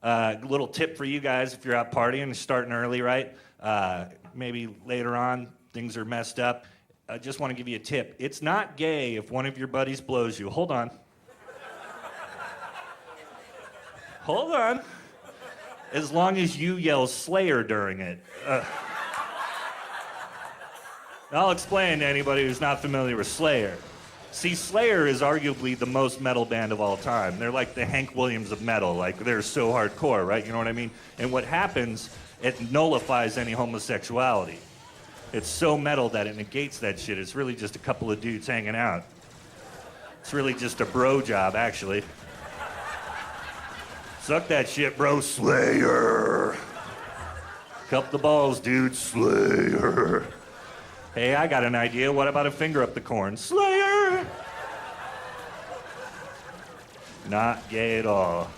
Little tip for you guys if you're out partying and starting early, right? Maybe later on things are messed up. I just want to give you a tip. It's not gay if one of your buddies blows you. Hold on. Hold on. As long as you yell Slayer during it. I'll explain to anybody who's not familiar with Slayer. See, Slayer is arguably the most metal band of all time. They're like the Hank Williams of metal. Like, they're so hardcore, right? You know what I mean? And what happens, it nullifies any homosexuality. It's so metal that it negates that shit. It's really just a couple of dudes hanging out. It's really just a bro job, actually. Suck that shit, bro. Slayer. Cup the balls, dude. Slayer. Hey, I got an idea. What about a finger up the corn? Slayer! Not gay at all.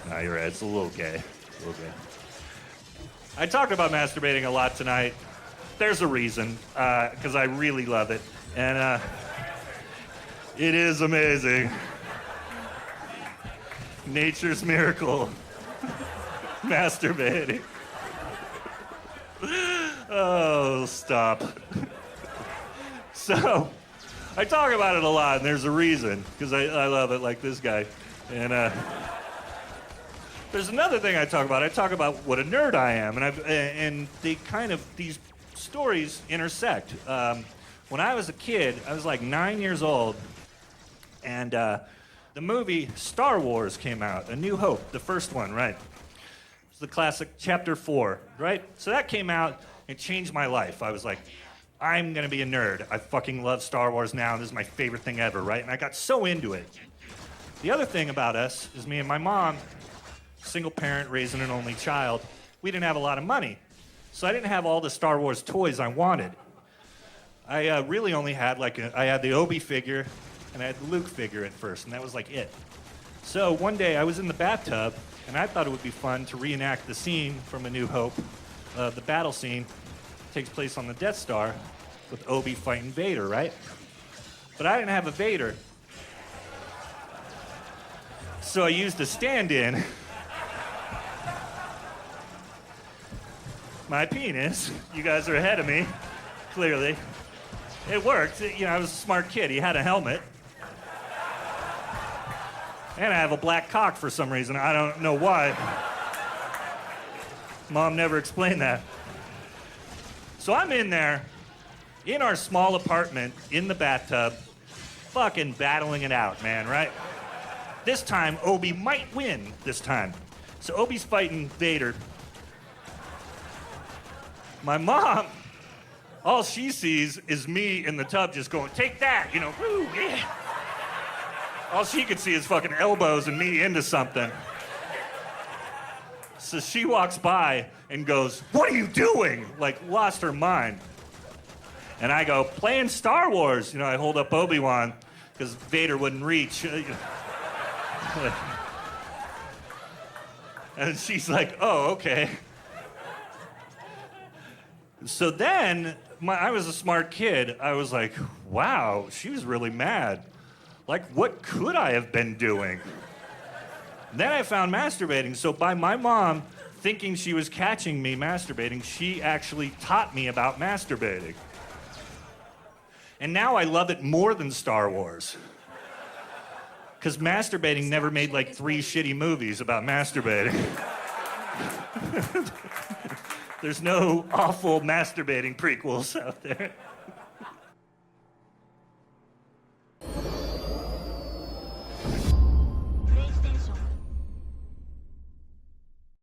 No, you're right. It's a little gay. A little gay. I talked about masturbating a lot tonight. There's a reason, because I really love it. And it is amazing. Nature's miracle. Masturbating. Oh, stop. So, I talk about it a lot, and there's a reason, because I love it like this guy. And there's another thing I talk about. I talk about what a nerd I am, and these stories intersect. When I was a kid, I was like 9 years old, and the movie Star Wars came out, A New Hope, the first one, right? It's the classic Chapter 4, right? So that came out. It changed my life. I was like, I'm gonna be a nerd. I fucking love Star Wars now. This is my favorite thing ever, right? And I got so into it. The other thing about us is me and my mom, single parent, raising an only child, we didn't have a lot of money. So I didn't have all the Star Wars toys I wanted. I really only had I had the Obi figure and I had the Luke figure at first, and that was like it. So one day I was in the bathtub and I thought it would be fun to reenact the scene from A New Hope. The battle scene takes place on the Death Star with Obi fighting Vader, right? But I didn't have a Vader. So I used a stand-in. My penis. You guys are ahead of me, clearly. It worked. You know, I was a smart kid. He had a helmet. And I have a black cock for some reason. I don't know why. Mom never explained that. So I'm in there, in our small apartment, in the bathtub, fucking battling it out, man, right? This time, Obi might win this time. So Obi's fighting Vader. My mom, all she sees is me in the tub just going, take that, you know, woo, yeah. All she could see is fucking elbows and me into something. So she walks by and goes, what are you doing? Like, lost her mind. And I go, playing Star Wars. You know, I hold up Obi-Wan because Vader wouldn't reach. And she's like, oh, okay. So then, I was a smart kid. I was like, wow, she was really mad. Like, what could I have been doing? Then I found masturbating. So by my mom thinking she was catching me masturbating, she actually taught me about masturbating. And now I love it more than Star Wars. Because masturbating never made like 3 shitty movies about masturbating. There's no awful masturbating prequels out there.